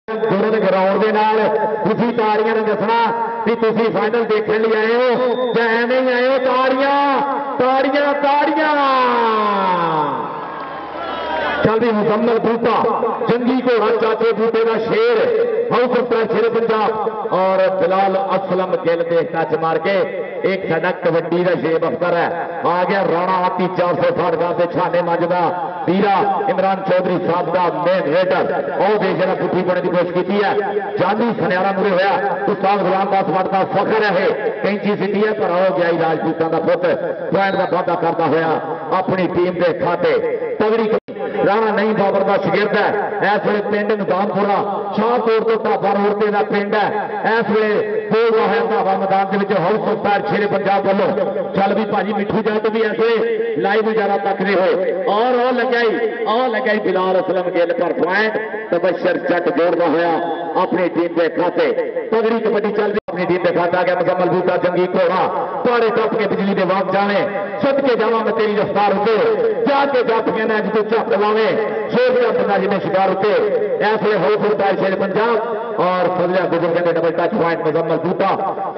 जुड़न ground के नाल तुसी ताड़ियां ने दसना कि तुसी फाइनल देखने लिए आए हो या एवं ही आए हो। ताड़ियां ताड़ियां ताड़ियां चल भी मुकम्मल बूटा जंगी घोड़ा चाचे बूटे का शेर हाउस ऑफ शेर पंजाब और बिलाल असलम गिल दे टच मार के एक साडा कबड्डी का शेब अफसर है आ गया राणा आती 400 फाड़गा से छाने मजदा वीरा इमरान चौधरी साहब का मेन रेडर और देश जरा पुठी बनने की कोशिश की है। जानी सनियारा मुरे होया उस्ताद गुलाम दास भट्ट का फखर है कैंची सीटी है पर हो गया राजपूतां का पुत पॉइंट का वादा करता होया अपनी टीम के खाते तगड़ी राणा नहीं बाबर का शगिर्द है इस वे पिंड निजामपुरा शाहपुर तो ढाबा रोड का पिंड है इस वे बोल रहा है ढाबा मैदान के हाउस ऑफ फायर शेरे पंजाब वालों चल भी भाजी मिठू जट भी ऐसे लाइव नजारा तकते हुए और लगाई बिलाल असलम गिल पर पॉइंट तबशर जट जोड़ता होया अपनी टीम के खाते तगड़ी कबड्डी चल रही अपनी टीम के खाता गया मुकम्मल बूटा जंगी घोड़ा पाड़े टप के बिजली के वाक जाने सद के जावा मैं तेरी रफ्तार होते जाके जप के ना जो झप लावे शेर का बंदा जिन्हें शिकार होते ऐसे हो सकता है शेर पंजाब और फजलिया बुजुर्ग के डबल टच पॉइंट मुकम्मल बूटा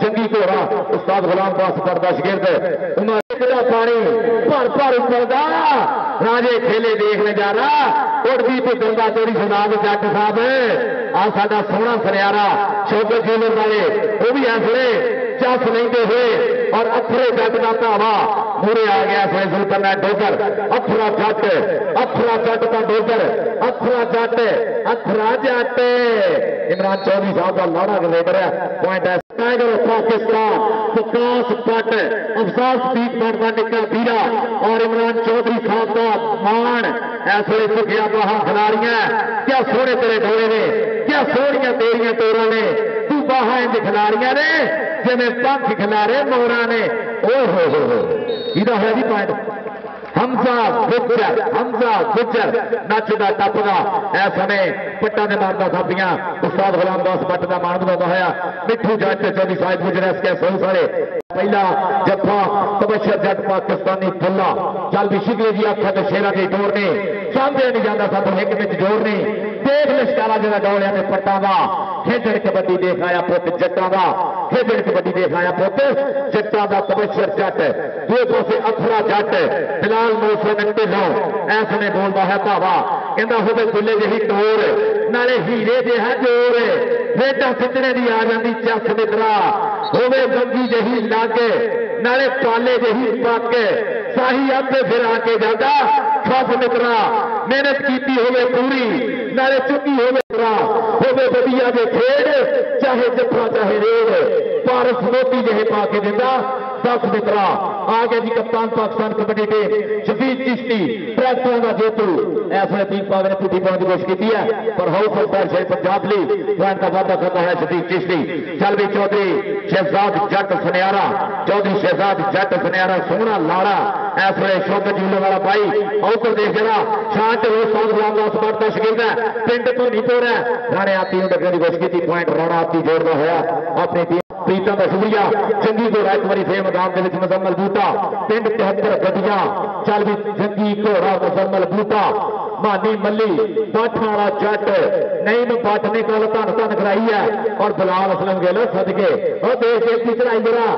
जंगी घोड़ा उस्ताद गुलाम दास बरदा शगिर्द उमर पानी भर भर उमरदा राजे खेले देख नजारा उड़दी तो गंगा तेरी सुनाब जट साहब आ साडा सोहना सनियारा शौकत ज्वेलर वाले वो भी ऐसे चस लेंदे हुए और अथरे जट का धावा मूरे आ गया इस वे करना डोगर अथरा जट का डोगर अथरा जट इमरान चौधरी साहब का लाड़ा रेडर है पॉइंट है टाइगर पाकिस्तान विकास भट्ट अफसास स्पीक भट्ट का निका वीरा और इमरान चौधरी साहब का मान ऐसे सुखिया बाहा खिलाड़ियां क्या सोने तेरे डोले ने क्या सोनिया तेरिया टोरा ने तू बाहा इंज खिलाड़ियां ने जिमें पंख खिलारे मोरा ने ओ हो इधर है जी पॉइंट हमजा गुजर नचदा टपदा इस समय पट्टा ने मारदा साबियां उस्ताद गुलाम दास भट्ट का मान बनाता होया मिठू जट चौधरी साहिब गुजर इसके सौ सारे पहला जफा तबशर जट पाकिस्तानी फुल्ला चल भी शिकले जी अखा तो शेरा के जोड़ने सामने नहीं जाता सब एक में जोड़ने देख लश्कारा जरा डोलिया ने पट्टा का खेजड़ कबड्डी देख आया पुत जट्टा का खेजड़ कबड्डी देख आया पुत जट्टा का तबशर जट दो पासे अथरा जट फिलहाल 999 ऐसने बोलता है भावा कहता हो दुले जही टोर नाले हीरे जिहा जोर रेटा खिंचने की आ जाती चस मित्रा होवे गंगी जही लागे नाले पाले जही पक साही आपे फिर आके जाता खस मित्रा मेहनत की होवे पूरी नाले चुकी होवे बढ़िया जे खेड चाहे जफा चाहे रेड पारस मोती जहे पाके दिता 10 मित्रा आ गया जी कप्तान पाकिस्तान कबड्डी टीम शफीक चिश्ती ट्रैक्टरों का जेतू ऐसे तीन पाग ने पुठी पाने की कोशिश की है पर हाउस ऑफ फायर शेर पंजाब ली पॉइंट का वादा करता है शफीक चिश्ती चल भी चौधरी शहजाद जट सनियारा चौधरी शहजाद जट सनियारा सोहना लाड़ा ऐसे शौकत जूले वाला भाई औकर देख जरा शांत हो साउथ गुलाम दास भट्ट का शगिर्द है पिंड तो नहीं तो रहा राणे आती डगने की कोशिश की पॉइंट राणा आती जोड़ता होया अपनी टीम प्रीतम का शुक्रिया जंगी घोड़ा एक बार फिर मैदान के मुजम्मल बूटा पिंड 73 गड्डियां चल भी जंगी घोड़ा मुजम्मल बूटा मानी मल्ली बाठा वाला जट नहीं में बट ने कल धन धन कराई है और बिलाल असलम गेलो सदके और देख एक चढ़ाई जरा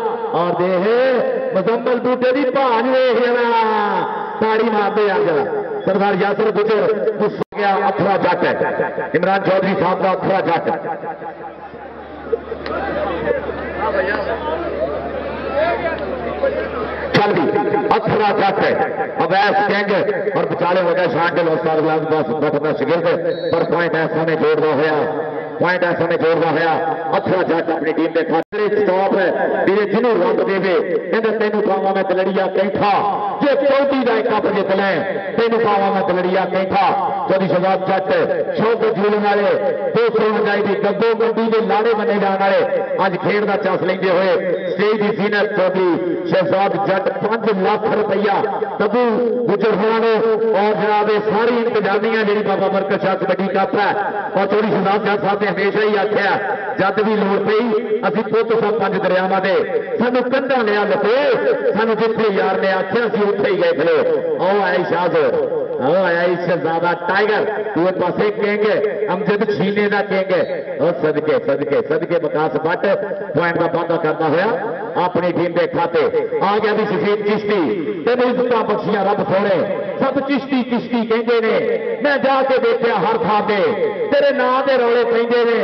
और देख मुजम्मल बूटे की भाज देख जरा ताड़ी मारते यार जरा सरदार यासर गुजर गुस्सा गया अथरा जट इमरान चौधरी साहब का अथरा जट चल भी अथरा जट अवैस गैंग और बचाले हो गए शांत उस्ताद गुलाम दास भट्ट का शगिर्द पर पॉइंट ऐसा में जोड़ना होया अथरा जट अपनी टीम के खाते स्टॉप है मेरे जिन्हों रंग देवे कहते तेनू पावा मैं तलड़िया कैठा जे चौथी का कप जित लै तेनू पावा मैं तलड़िया कैठा चौधरी शहजाद जट शौकत जूले वाले 200 मंगाई की गद्दो गड्डी के लाड़े बने जाने वाले अज खेड का चस लेंदे हुए स्टेज की सीनियर चौधरी शहजाद जट 5 लाख रुपया तबू गुजर होना और जनाब सारी इंतजामिया जी बाबा बरकत शाह कबड्डी कप है और चौधरी शहजाद जट साहब ने हमेशा ही आख्या जद भी लोड़ पई असीं पुत सब 5 दरियावां दे सानू कंधा लिया लपे सानू जिथे यार ने आख्या असीं उत्थे ही गए खलो आओ आए शाह आया शहजादा टाइगर दूसरे पासे कहेंगे अमजद छीने का कहेंगे और सदके सदके सदके बकास भट्ट पॉइंट का वादा करता हुआ अपनी टीम के खाते आ गया भी शफीक चिश्ती तेन इज्जत बख्शियां रब सोने सब चिश्ती चिश्ती कहते ने मैं जाके देखा हर थां ते तेरे नां दे रौले पैंदे ने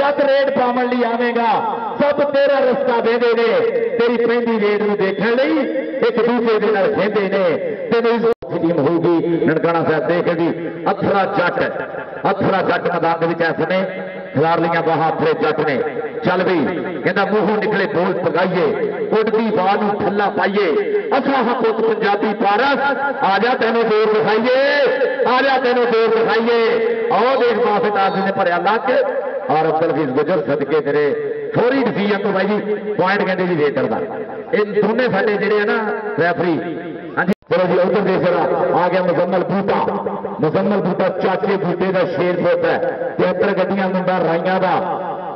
जब रेड पावन लिए आवेगा सब तेरा रस्ता देंदे ने तेरी पैंदी रेड नूं देखण लई एक दूसरे दे नाल खेंदे ने तेन टीम होगी ननकाना साहब देखेगी अथरा जट मैदान इस समय खिलाड़ लिया बाह अथरे जट ने चल भी कहता मूहों निकले बोल पगाइए उड़ती बाल थला पाइए असा हाँ पुत पंजाबी पारस आजा तेनों जोर दिखाइए आजा तेनों जोर दिखाइए आओ देख पास ताज ने भरया लक और अब्दुल हफीज गुजर सदके तेरे थोड़ी डिसीजन तो भाई जी पॉइंट कहते जी रेडर का ये दोनों साडे जिहड़े है ना रैफरी हाँ जी चलो जी उधर देख आ गया मुजम्मल बूटा चाचे बूटे का शेर पुत है 73 गड्डियां मुंडा राइया का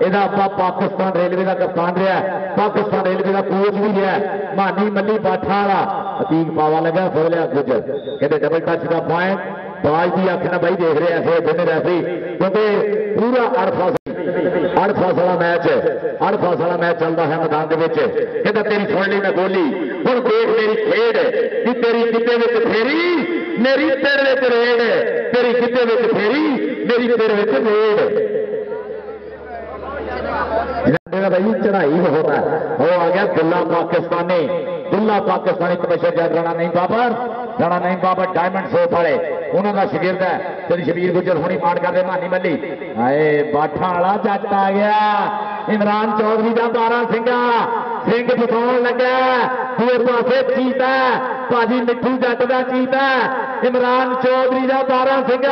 यदा आप पाकिस्तान रेलवे का कप्तान रहा पाकिस्तान रेलवे का कोच भी रहा मानी मल्ली बाठा वाला अतीक पावा लगा फोलिया गुजर कहते डबल टच का पॉइंट बाज की अख ना भाई देख रहे ऐसे दोनों रैफरी क्योंकि पूरा अड़फासला मैच चलता है मैदान के कहता तेरी सुन ली मैं गोली हुण देख मेरी खेड कि तेरी किते विच फेरी मेरी तेरे विच रेड तेरी किते विच फेरी मेरी तेरे विच रेड भाई चढ़ाई बहुत है वो आ गया दुल्ला पाकिस्तानी तबशर जट राणा नहीं बाबर डायमंड सोप वाले उन्होंने शगिर्द है तेरी शबीर गुजर होनी मार कर दे मानी मल्ली आए बाठा वाला जट आ गया इमरान चौधरी का 12 सिंह दिखाने लगा दूसरे पासे चीता भाजी मिठू जट का चीता इमरान चौधरी का 12 सिंह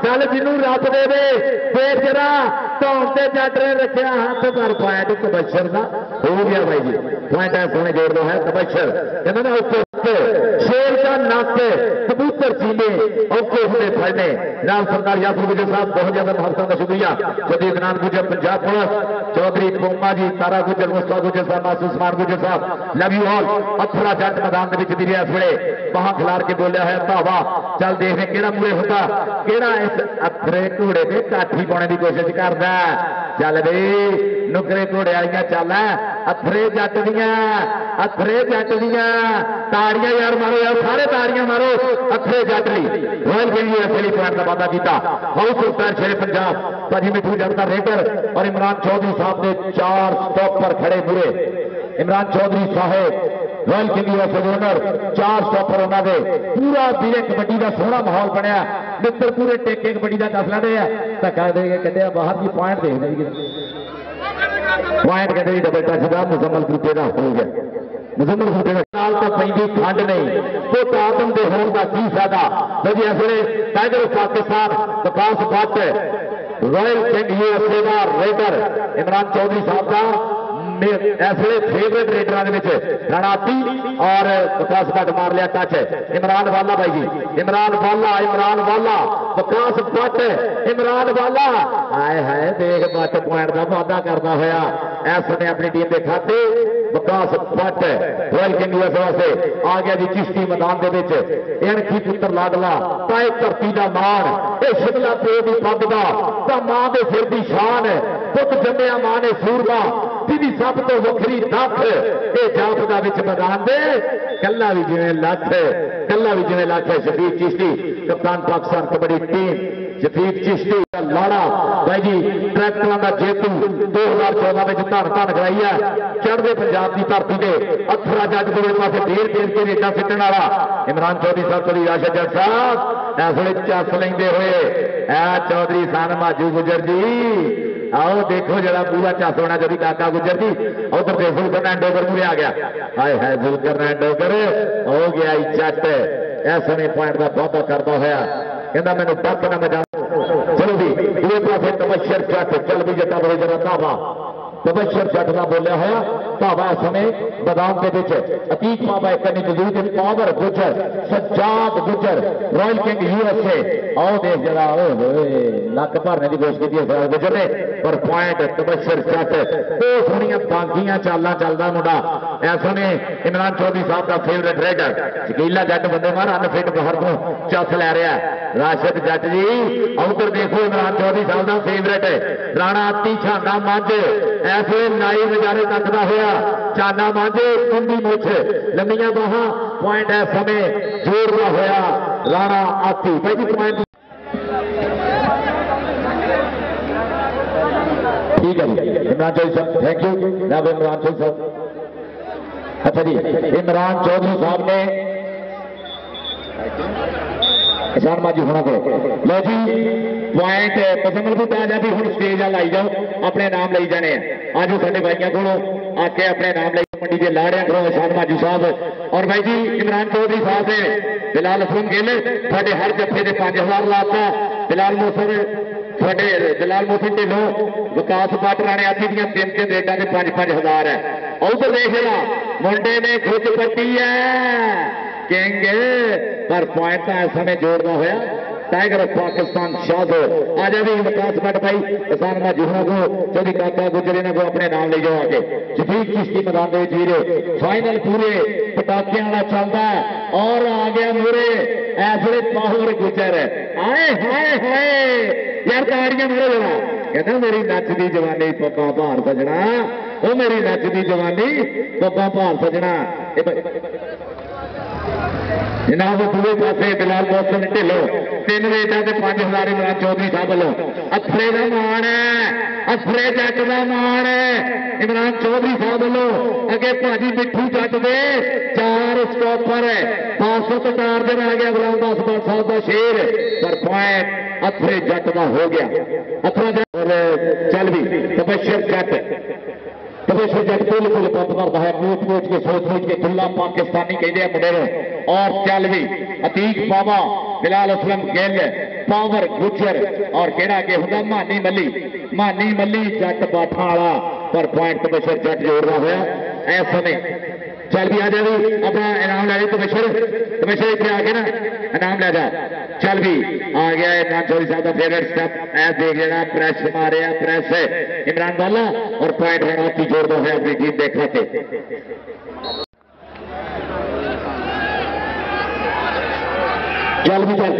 चल जिन्हों रब दे फिर जरा धौन से जट ने रखा हाथ पर पॉइंट तबशर का हो गया भाई जी पॉइंट है सोने जोड़ दो है तबशर कहना शेर का नक कबूतर चीले औखे हुए फड़ने राम सरदार यासर गुजर साहब बहुत ज्यादा महत्व का शुक्रिया चौधरी इमरान गुजर पंजाब पुलिस चौधरी कोमा जी तारा गुजर मुस्ता गुजर साहब मासूस मान गुजर साहब लव यू ऑल अथरा जट मैदान भी रहा इस वे बाह खिलाड़ के बोलिया है धावा चल देखने केड़ा मूरे होता केड़ा इस अथरे घोड़े से काठी पाने की कोशिश करता चल बे नुकरे घोड़े वालियां चल अथरे जट दियां ताड़ियां यार मारो यार सारे ताड़ियां मारो अथरे जट ली रॉयल गेम यूएसए पॉइंट का वादा किया हाउस सुल्तान शेर पंजाब भाजी मिठू जट का रेडर और इमरान चौधरी साहब ने 4 स्टॉप पर खड़े पूरे इमरान चौधरी साहब royal king USA owner 4 stopper उन्होंने पूरा बीरे कबड्डी का सोहना माहौल बनया मित्र पूरे टेके कबड्डी का दस लैंदे धक्का दे के कढ़िया बाहर की पॉइंट देखते पॉइंट कहते डबल टच का मुजम्मल बूटे का हो गया मुजम्मल बूटे नाल तो पैंदी खंड नहीं तो आदम के होने का की फायदा भाई इस वे टाइगर पाकिस्तान विकास भट्ट रॉयल किंग यूएसए का रेडर इमरान चौधरी साहब का ऐसे फेवरेट रेडर रणआती और विकास भट्ट मार लिया टच इमरान वाला भाई जी इमरान वाला विकास भट्ट इमरान वाला आए है देख भट्ट पॉइंट का वादा करता होया इस समय अपनी टीम के खाते विकास भट्ट रॉयल किंग यूएसए आ गया जी चिश्ती मैदान के अणखी पुत्र लाडला ताए धरती का मान ये शिमला प्यो की पग का मां के सिर की शान पुत जम्मिया मां ने सूरमा जिहदी सब तो वखरी दख ये जापदा विच मैदान दे कल्ला भी जिवें लख है शफीक चिश्ती कप्तान पाकिस्तान कबड्डी टीम शफीक चिश्ती लाड़ा भाई जी ट्रैक्टरों का जेतू 2014 में धन कराई है चढ़ते पंजाब की धरती से अथरा जट दूसरे पास डेढ़ के रेडा सिटन वाला इमरान चौधरी साहब चौधरी राशिद जट साहब इस वे चस लेंदे हुए चौधरी सन माजू गुजर जी आओ देखो जरा पूरा चस होना जब काका गुजर जी उधर से जुलकर नैंडोगर पूरे आ गया हाय हाय जुलकर नैंडोगर हो गया जट इस समय पॉइंट का वादा करता होया कहता मैंने डर ना मैं चलो जी दूसरे पास तबशर जट चल भी जटा बड़े जरा धावा तबशर जट का बोलिया होया भावा समय मैदान के अतीक बाबा एक मौजूद पावर गुजर सज्जाद गुजर रॉयल किंग यूएसए आओ देख जरा लक भरने की कोशिश की गुजर ने पर पॉइंट तबशर जट तो सोनिया बागियां चाल चलता मुंडा ऐसा ने इमरान चौधरी साहब का फेवरेट रेडर शकीला जट बंदे मार अनफिट बाहर को चस लै रहा राशिद जट जी उधर देखो इमरान चौधरी साहब का फेवरेट राणा अती छांगा मंझ ऐसे नाई नजारे तकदा होया चाना मांझे कुंडी मुछ लंबिया बाहां पॉइंट है समय जोड़दा होया राणा आती भाई जी पॉइंट ठीक है जी इमरान चौधरी साहब थैंक यू जनाब इमरान चौधरी साहब अच्छा जी इमरान चौधरी साहब ने किसान माजी होना को लो जी पॉइंट पसंद भी आ जाती हूँ स्टेज लाई जाओ अपने नाम लाई जाने आज साढ़े भाइयों को आके अपने नाम लाई मंडी के लाड़िया करो किसान माजी साहब और भाई जी इमरान चौधरी साहब ने बिलाल असलम गिल थोड़े हर जत्थे से 5000 लाता बिलाल मोहसन थोड़े बिलाल मोहसन ढिलों विकास भट्ट राणे आती दी 3-3 रेटा से 5-5 है उधर देख ला मुंडे ने खुद पट्टी है किंग पर पॉइंट का समय जोड़ना होया टाइगर ऑफ पाकिस्तान शादो आज भी विकास भट्ट भाई किसान माजूना को चौधरी काका गुजरे को अपने नाम ले जाओ आगे शफीक चिश्ती मैदान में जीरे फाइनल पूरे पटाखे वाला चलता है और आ गया मूरे ऐसे पावर गुजर आए हाय हाय यार ताड़ियां मेरे जरा कहना मेरी नचदी जवानी पप्पा भार सजना वो मेरी नचदी जवानी पप्पा भार सजना जनाब दूसरे पासे बिलाल मोहसन ढिलों 3 रेटा से 5000 इमरान चौधरी साहब वालों अफरे का मान है अफरे जट का मान है इमरान चौधरी साहब वालों अगे भाजी मिठू जट दे 4 स्टॉपर है 500 तो टार्जन आ गया गुलाम दास भट्ट साहब का शेर पर पॉइंट अफरे जट का हो गया अफरा जट और चल भी तबशर जट तबशर जट बिल्कुल बंद करता है पूछ के सोच के खुला पाकिस्तानी कहते हैं मुंडे और चल भी अतीक बाबा बिलाल असलम गिल पावर गुजर और केड़ा के होगा मानी मली जट बाठा वाला पर पॉइंट तबशर जट जोड़ना होया ऐ समय चल भी आ जा भी अपना इनाम ले तबशर इतने आके ना इनाम ले जा चल भी आ गया इमरान चौधरी साहब का फेवरेट स्टेप ऐ देख लेना प्रेस मारे प्रेस इमरान वाला और पॉइंट है आपकी जोड़ दो है अपनी टीम देखा थे चल भी चल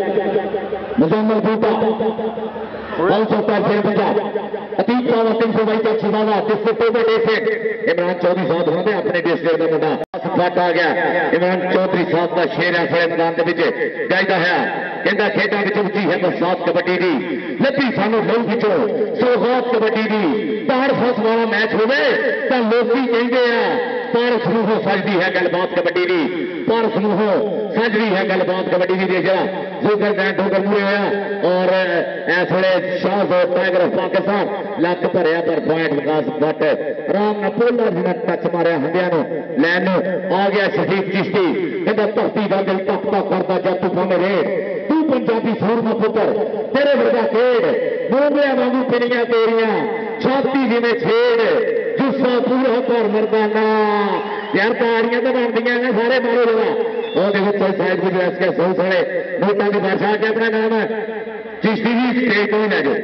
मुजम्मल बूटा अतीक बाबा 322 छिवाला डिस्ट्रिक्ट इमरान चौधरी साहब होने अपने डिस्ट्रिक्ट का मुंडा फट आ गया इमरान चौधरी साहब का शेर है फिर मैदान के गायदा है कहता खेडा उची है बरसात कबड्डी की लभी सानू लहू खिचो सौगात कबड्डी की पार फस वाला मैच हो तो लोग कहते हैं पर समूहों सजदी है गलबात कबड्डी की पर समूहों सजदी है गलबात कबड्डी की देखा जोकर जैन ठोकर पूरे होया और इस way Shah tiger of Pakistan luck भरया पर पॉइंट विकास भट्ट आराम न पोला जिन्हें टच मारिया हंडिया लैन आ गया शफीक चिश्ती कहता धरती का दिल तक करता जब तू मेरे तू पंजाबी सूरमा पुत्र तेरे वर्गा खेड मोमलिया वांगू पिनिया तेरिया छाती जिमें छेड़ जुस्सा पूरा पर मरदाना यार ताड़ियां तो बनदियां ने सारे मारो जरा और देखो चल साइड में जैस के सौ सारे नोटा की बादशाह के अपना नाम है चिश्ती जी स्टेज तो ही ले जाओ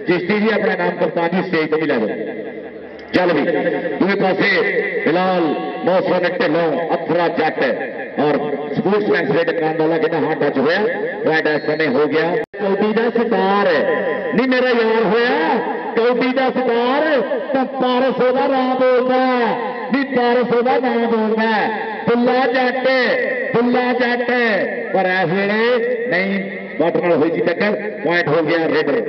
चिश्ती जी अपना नाम कप्तान जी स्टेज तो ही ले जाओ चल भी दूसरे पासे बिलाल मौसम ढिलों अफरा जट और स्पोर्ट्समैन से टकराने वाला कहना हाँ टच होया राइट समय हो गया कौडी का सितार नहीं मेरा यार होया कौडी का सितार तो 1200 का नाम बोलता नहीं 1200 का नाम बोलना बुला जट पर इस वे नहीं बट नाल हुई थी टक्कर पॉइंट हो गया रेडर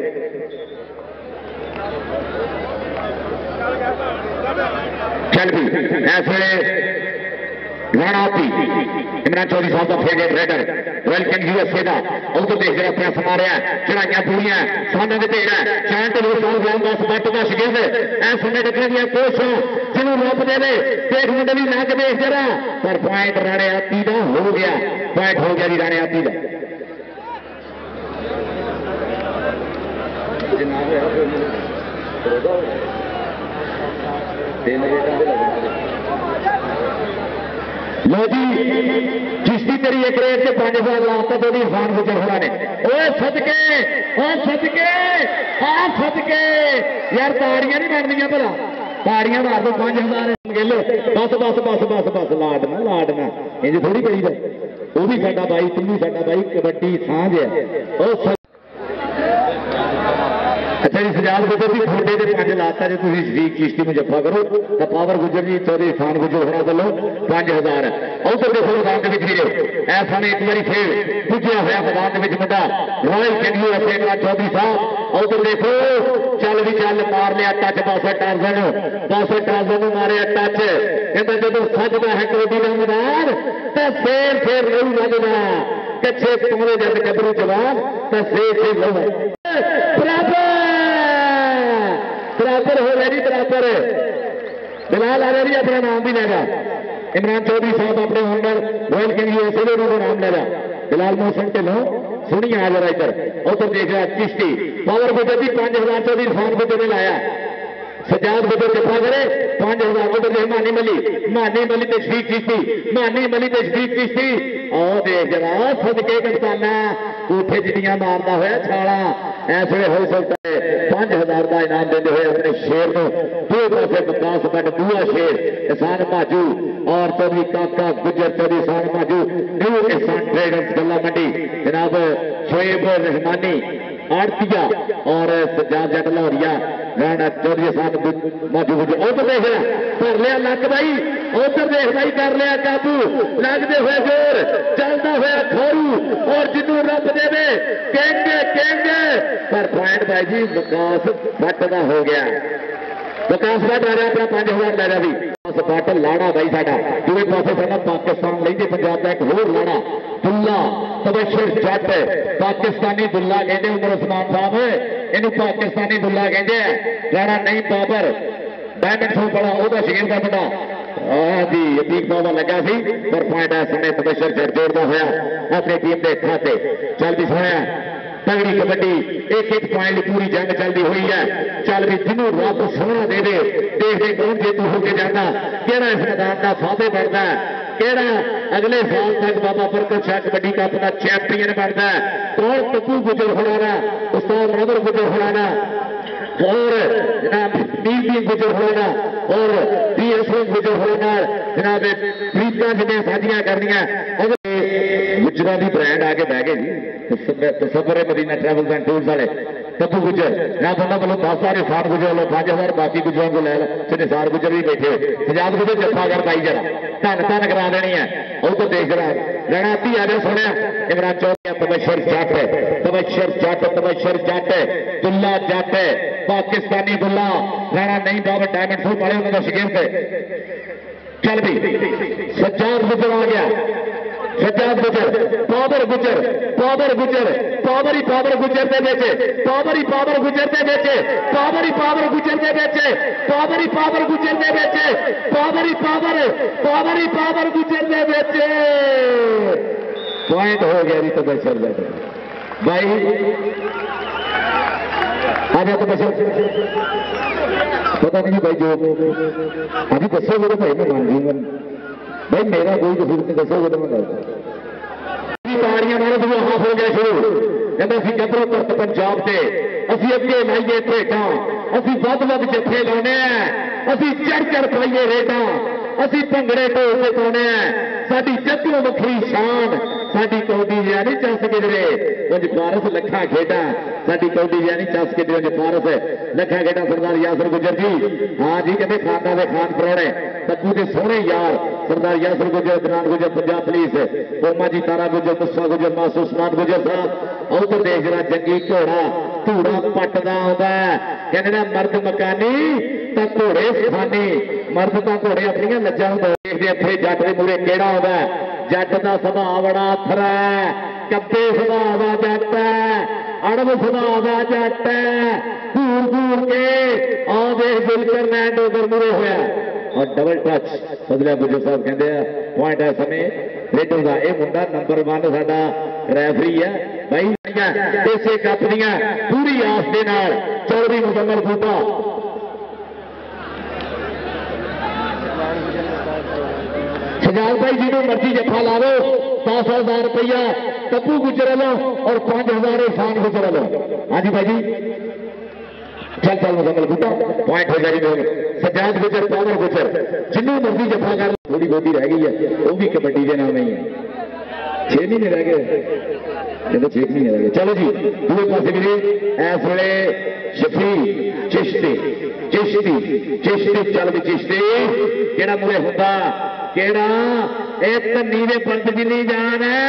चल भी इस वे राणाती इमरान चौधरी साहब का favourite raider royal king USA का उधर देख जरा प्रेस मारिया चढ़ाइयां पूरियां सामने दे ढेर है शांत लोग साल ग्राम का सपट का शिगिर्द ऐ समय टकरे दिया कोशिशों जिन्हों रब दे देख मुंडे भी नग देख जरा पर पॉइंट राणे आती का हो गया पॉइंट हो गया जी राणे आती का लो जी चिश्ती तेरी एक रेट से 5000 लाता तो इरफान गुजर होना ने ओ सदके यार ताड़ियां नहीं बनदियां भला ताड़ियां मार दो 5000 गिल बस बस बस बस बस लाडना इंज थोड़ी करीदा वो भी साडा भाई तुम भी साडा भाई कबड्डी सांझ है अच्छा जी सजाद गुजर जी थोड़े के 5 लाता जो तुम शरीक चिश्ती में जफा करो तो पावर गुजर जी चौधरी इरफान गुजर होना चलो 5000 उधर देखो मैदान के भी ऐसा ने एक बार फिर पुजा हुआ मैदान के मुंडा रॉयल कैंडियो इमरान चौधरी साहब उधर देखो चल भी चल मार लिया टच बासठ टार्जन मारे टच कहता जो सजदा है कबड्डी का मैदान तो फिर नहीं लगना कच्छे तुम्हारे जब गबरू जवान तो फिर बराबर हो गया जी बराबर बिलाल आ रही अपना नाम भी लेगा इमरान चौधरी साहब अपने होंडर रॉयल किंग यूएसए का नाम लेगा बिलाल मोहसन ढिल्लों सुनिए आ जरा इधर उधर देख रहा चिश्ती पावर गुजर जी 5000 चौधरी इरफान गुजर ने लाया सजाद गुजर जफा करे 5000 उधर देख मानी मली ते शरीक चिश्ती और देख जरा सदके कप्ताना कोठे जिनियां मारता हुआ छाला ऐस वे हो सकता है 5000 का इनाम देते हुए अपने शेर को दो पासे विकास बट दूआ शेर एहसान माजू और चौधरी काका गुजर चौधरी एहसान माजू न्यू एहसान ट्रेडर्स गल्ला मंडी जनाब शोएब रहमानी आड़तिया और सज्जाद जट लाहौरिया राणा चौधरी एहसान माजू गुजर उधर देख रहा कर लिया लक भाई उधर देख भाई कर लिया काबू लगते हुए जोर चलता हुआ खोरू और जिन्नू रब देवे केंगे पर पॉइंट भाई जी विकास भट्ट का हो गया विकास भट्ट आ रहा अपना 5000 ले रहा भी विकास भट्ट लाड़ा भाई साडा दूसरे पासे साडा पाकिस्तान लेंगे पंजाब का एक होर लाड़ा दुल्ला तबशर जट पाकिस्तानी दुल्ला कहते उमर उस्मान साहब इनू पाकिस्तानी दुल्ला कहते हैं लाड़ा नहीं बाबर डायमंड शो बड़ा ओदा शेर का बड़ा जी अतीक बाबा लगा सी पर पॉइंट है समय तबशर जट जोड़ता हुआ अपनी टीम के खाते चल भी सोया तगड़ी कबड्डी एक पॉइंट पूरी जंग चलती हुई है चल भी जिन्हों रब सोना दे देखते कौन जेतू होके जाता केड़ा इस मैदान का फादे बनता है केड़ा अगले साल तक बाबा बरकत शाह कबड्डी का अपना चैंपियन बनता है कौन टप्पू गुजर फलाना उस्ताद नवर गुजर फलाना और जनाब नील गुजर फलाना और गुजर फलाना जनाब प्रीता जिन्हें साझियां करनिया गुजरा की ब्रांड आके बह गए जी तसव्वुर मदीना ट्रैवल्स एंड टूर्स वाले तब्बू गुजर मैं उन्होंने वालों 10,000 इरफान गुजर वालों 5000 बाकी गुजरों को ले लो निसार गुजर भी बैठे सजाद गुजर जफा कर पाई जरा धन करा देनी है उधर देख रहा रणती आ जाए सुनिया इमरान चौधरी तबशर जट दुल्ला जट पाकिस्तानी दुल्ला राणा नहीं बाबर डायमंड शो वाले उन्होंने शिगिर चल भी सज्जाद गुजर आ गया सज्जाद गुजर पावर गुजर पावर ही पावर गुजर दे बेचे पावर ही पावर गुजर दे बेचे पावर ही पावर गुजर दे बेचे पावर ही पावर गुजर दे बेचे पावर ही पावर गुजर दे बेचे पॉइंट हो गया जी तो बशर भाई आजा तो बशर पता नहीं भाई जो अभी दसोगे तो भाई मैं मान लूंगा भाई मेरा कोई कसूर नहीं दसोगे तो मैं ताड़ियां मारो तो हाफ हो गया शुरू जब असी गबरू परत पंजाब से असी अगे लाइए भेटा असी वध जत्थे लाने असी चढ़ पाइए रेटा असी भंगड़े ढोल के पाने साडी जद्दों वखरी शान साडी कौडी जिहा नहीं चस किधरे उंज पारस लखा खेडा साडी कौडी जिहा नहीं चस किधरे उंज पारस लखा खेडा सरदार यासर गुजर जी हाँ जी कहते खाना दे खान परौने तब्बू के सोहने यार सरदार यासर गुजर इमरान गुजर पंजाब पुलिस कोमा जी तारा गुजर मुस्सा गुजर मासूम उस्मान गुजर साहब उधर देख जरा जंगी घोड़ा धूड़ा पटदा आउंदा कहंदे मर्द मकानी तां घोड़े सखानी मर्द तां घोड़े अपनियां लज्जां देखदे इत्थे जट दे मूहरे किहड़ा आउंदा जट दा सुभाਅ बड़ा अथरा कब्बे सुभाਅ दा जट अड़ब सुभाਅ दा जट घूर के आदे दिलकर लैंड ओवर मूहरे होया और डबल टच बदलिया गुजर साहब कहते हैं पॉइंट है समय रेडो का यह मुंडा नंबर 1 साडा रैफरी है भाई इसे कप दियां पूरी आस के नाल चौधरी मुजम्मल बूटा सजाद भाई जी मर्जी जफा ला लो 10,000 रुपया तब्बू गुजर लो और 5,000 एहसान गुजर लो। हाँ जी भाई जी चल चल मुकम्मल बूटा पॉइंट हो जाएगी। सजाद गुजर पावर गुजर जिन्हों मर्जी जफा कर थोड़ी बहुती रह गई है वो भी कबड्डी के नाम नहीं है। 6 महीने रह गए 6 महीने रह गए। चलो जी दूसरे पास भी इस वे शफी चिश्ती चिश्ती चिश्ती चल भी चिश्ती केड़ा मुड़े होंदा केड़ा धनी दे पंत जिनी जान है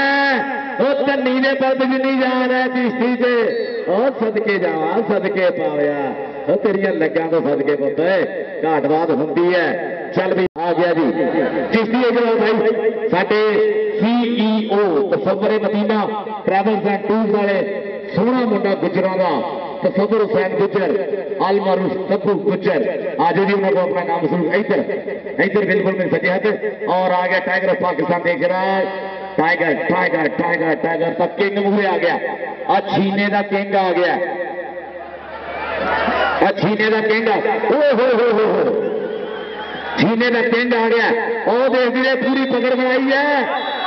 वो धनी दे पंत जिनी जान है चिश्ती से सदके जा सदके पाया तेरिया लग्या तो सदके पुत घाट बात होंगी है। चल भी आ गया जी चिश्ती जवाब भाई साडे CEO Tasawwur Madina travels and tours वाले सोहना मुंडा गुजरां दा तसव्वुर हुसैन गुजर अलमारूफ तब्बू गुजर आज भी उन्होंने अपना नाम शुरू इधर इधर बिल्कुल मेरे सजे हाथ और आ गया टाइगर ऑफ पाकिस्तान देख रहा है टाइगर टाइगर टाइगर टाइगर तक किंग मुहे आ गया छीने का किंग आ गया छीने का किंग छीने का किंग आ गया और देख ली पूरी पकड़ बनाई है।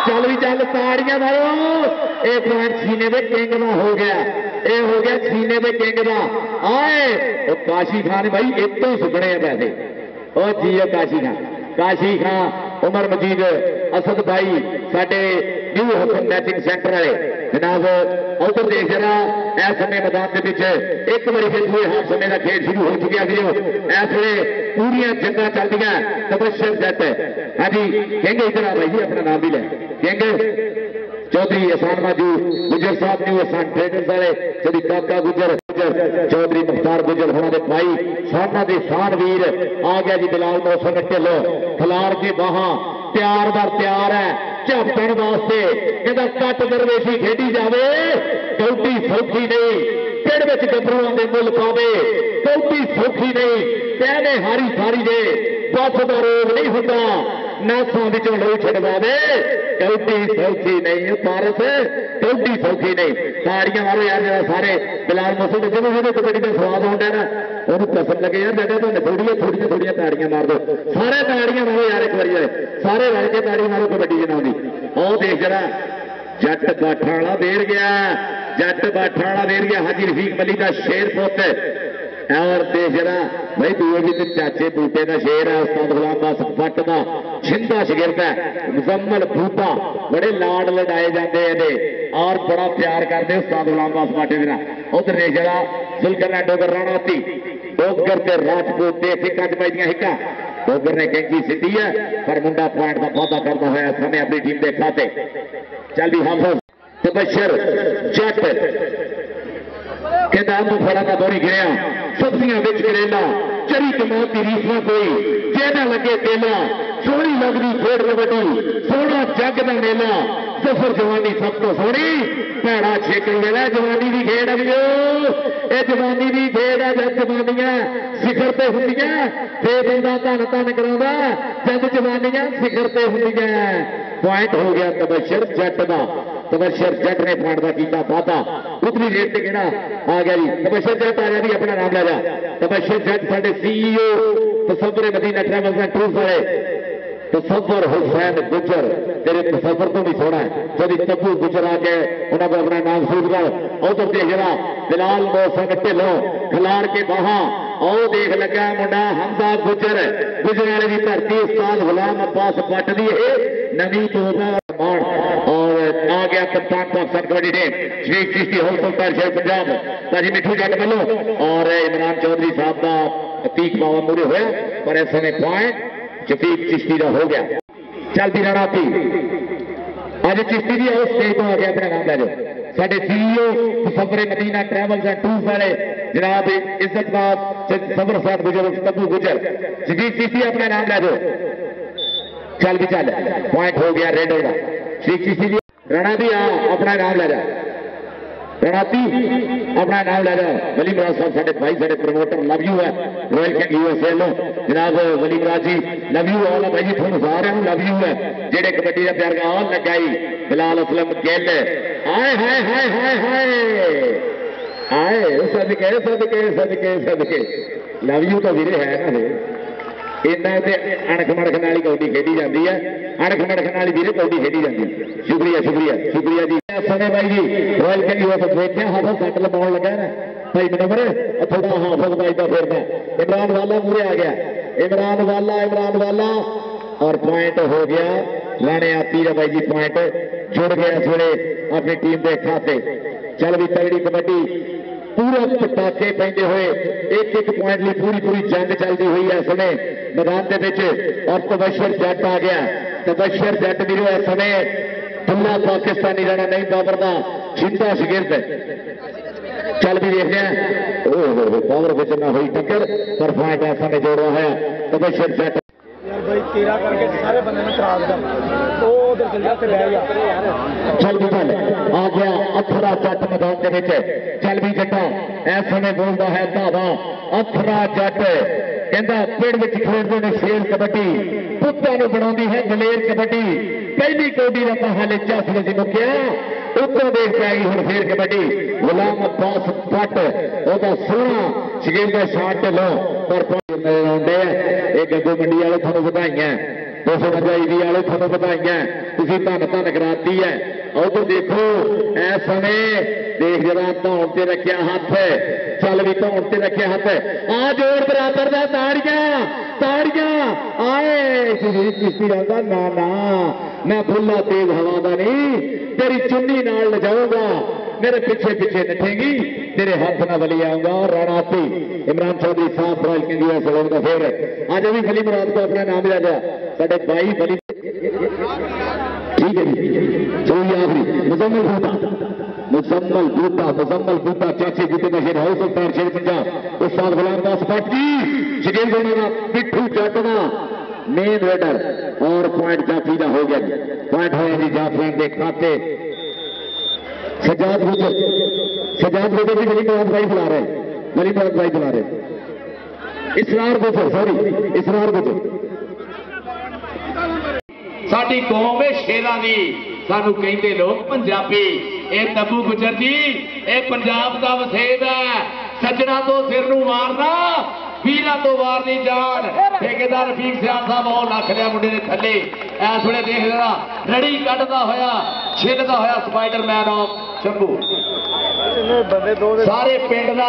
चल भी चल ताड़ियां मारो ये पॉइंट छीने के किंग का हो गया ये हो गया छीने के किंग का आए काशी खान भाई इतों ही सुगने हैं पैसे और जी काशी खान उमर मजीद असद भाई साडे न्यू हसन मैचिंग सेंटर वाले जनाब उधर देख जरा इस समय मैदान के पिछे एक बारी फिर दूसरे हाफ समय का खेल शुरू हो चुका है। इस वे पूरिया जंगा चलदियां तबशर जट हाँ जी कहेंगे इधर आ भाई जी अपना नाम भी ले कहेंगे चौधरी एहसान माजू गुजर साहब न्यू एहसान ट्रेडर्स वाले श्री काका गुजर चौधरी मुख्तार गुजर उन्होंने भाई साना दे शान वीर आ गया जी बिलाल मौसम ढिल्लो खिलाड़ के बाहां तैयार बार तैयार है झपटन वास्ते कहता कट दरवेशी खेडी जावे कौटी सौखी नहीं पिंड विच गभरूआं दे मुल पावे कौटी सौखी नहीं कहने हारी सारी दे बस का रोग नहीं होता नासां विचों लोई छड़वावे कौटी सौखी नहीं पारस कौटी सौखी नहीं। ताड़ियां मारो यार जरा सारे बिलाल मसूद जो कबड्डी का स्वाद आउंदा ना उन्होंने कसम लगे यार बेटा तो थोड़िया थोड़िया थोड़िया ताड़ियां मार दो सारे ताड़ियां मारो यार एक बार सारे रल के ताड़ी मारो कबड्डी के नाम की। और देख जरा जट बाठा वाला देर गया जट बाठा वाला देर गया हाजी रफीक मली का शेर पुत और देख जरा भाई दूए भी चाचे बूटे का शेर है उस्ताद गुलाम बास भट्ट का छिंदा शगिर्द है मुजम्मल बूटा बड़े लाड लड़ाए जाते हैं और बड़ा प्यार करते उस्ताद गुलाम बास भट्ट देना। उधर देख जरा सुलगना डोगर राणाती डोगर के राजपूत देख हिक्का चपाई हिक्का डोगर ने कैंची सीधी है पर मुंडा पॉइंट का वादा करता हुआ समय अपनी टीम के खाते। चल भी हाफिज तबशर जट कहता हम फड़ा का बोरी गिरिया सब्जियां बिच करेला चरी कमात की रीसना कोई जेना लगे तेला सोहनी लगदी खेड़ कबड्डी सोहना जग का मेला सफर जवानी सब तो सोहनी भैड़ा छेकण वेला जवानी की खेड़ है ये जवानी की खेड़ है जब जवानियां शिखर ते हुंदियां फिर बंदा धन धन करांदा जब जवानियां शिखर ते हुंदियां। पॉइंट हो गया तबशर जट का तबशर जट ने पॉइंट का किया वादा उतनी रेट से कहना आ गया जी तबशर जट आ गया जी अपना नाम ला जा तबशर जट साडे CEO Tasawwur Madina travels and tours वाले तसव्वुर हुसैन गुजर तेरे तसव्वुर तो भी सोना है जब तब्बू गुजर आके उन्होंने को अपना नाम सूझ कर उधर देख जरा बिलाल मौसम ढिल्लो खिलाड़ के बाहां और देख लगा मुंडा हमजा गुजर गुजराले की धरती उस्ताद गुलाम अब्बास भट्ट दी नवी तोबा और आ गया कप्तान पाकिस्तान कबड्डी टीम श्री चिश्ती होलसेल शेर पंजाब ताजी मिठू जट मलो और इमरान चौधरी साहब का अतीक बाबा मूरे होया पर इस समय पॉइंट शफीक चिश्ती का हो गया। चल भी राणाती आज चिश्ती भी उस स्टेज पर आ गया अपना नाम ले जाओ साडे CEO Tasawwur Madina travels and tours वाले जनाब इज्जतबाज सबर साहब गुजर तब्बू गुजर शफीक चिश्ती अपना नाम ले जाओ। चल भी चल पॉइंट हो गया रेड होगा शफीक चिश्ती भी राणा भी आ अपना नाम ले जा रणाती अपना नाम ले जा वली मुराद साहब साडे भाई साडे प्रमोटर लव यू है रॉयल किंग USA लो जनाब वली मुराद जी लव यू ऑल भाई जी थोड़ा सारे लव यू है जेडे कबड्डी का प्यार का ऑल लगाई बिलाल असलम गिल आए हाय हाय हाय हाय आए सदके सदके सदके सदके लव यू तो वीरे है ना इन्ना ते अणख मणख नाल ही कौडी खेडी जाती है, अणख मणख नाल ही कौडी खेडी जाती है। शुक्रिया शुक्रिया शुक्रिया जी। समय भाई जी रॉयल कैंडी यूएस देखिया हाफिज सट लपाउण लगा ना भाई मनोवर थोड़ा हाफिज भाई का फिरदा इमरान वाला मूरे आ गया, इमरान वाला और पॉइंट हो गया लाने आती है भाई जी, पॉइंट जुड़ गया इस वे अपनी टीम के खाते। चल भी तगड़ी कबड्डी पूरे पटाके पेंदे हुए एक एक पॉइंट ली पूरी जंग चलती हुई है इस समय मैदान के विच। और तबशर जट आ गया, तबशर जट भी इस समय दुल्ला पाकिस्तानी राणा नहीं बाबरदा चिंता शिगिरद। चल भी देखते हैं पावर विच ना हुई टक्कर पर पॉइंट इस समय जोड़ रहा है तबशर जट। भाई तेरा करके सारे बंदे ने खराब कर उधर चल जाते बह गया। चल भी चल आ गया अथरा जट मैदान के विच। चल भी जट्टा इस समय बोलता है धावा अथरा जट कहता पिंड विच खेडदे ने शेर कबड्डी पुत्तां नूं बनाउंदी है दलेर कबड्डी। पहली कौडी का महाले चस में मुक्या उत्तों देख पै गई हुण फिर कबड्डी गुलाम अब्बास भट्ट ओहदा सोहना शकील का शाट लो पर आउंदे एक गग्गू मंडी वाले थानू बधाइयां, 255 ईवी वाले थानू बधाइयां, तुसीं धन धन कराती है। उधर देखो इस समय देख जरा धौन से रखिया हाथ, चल भी धौन से रखिया हाथ आ जोर बराबर का ताड़ियां ताड़ियां आए किश्ती रहता ना ना मैं फुल्ला तेज हवा का नहीं तेरी चुन्नी नाल ले जाऊंगा मेरे पीछे पीछे नठेगी तेरे हाथ ना बली आऊंगा। राणा आती इमरान चौधरी साहब रॉयल कैंडी यूएस सलोन का फेवरेट आज अभी फली मुराद को अपना नाम लिया गया साढ़े भाई फली ठीक है जी। चलो आखिरी मुजम्मल बूटा चाचे जूते का शेर हाउस सुल्तान शेर पंजाब उस्ताद गुलाम दास भट्ट जी शकील का पिट्ठू जट का मेन रेडर और पॉइंट जाफी का हो गया जी, पॉइंट होया जी जाफरी के खाते। सजाद गुजर जी वली मुराद भाई बुला रहे इसरार गुजर सॉरी इसरार गुजर साडी कौम है शेरां दी सानू कहंदे लोग पंजाबी। ए तब्बू गुजर जी ए पंजाब दा वसेब है, सज्जणा तो सिर नूं मारना वीरा तो वारनी जान। ठेकेदार रफीक सियाल साहब और लख लिया मुंडे दे थल्ले इस वेले देख लेना रड़ी कटदा होया छिलदा होया स्पाइडरमैन ऑफ शंभू सारे पिंड दा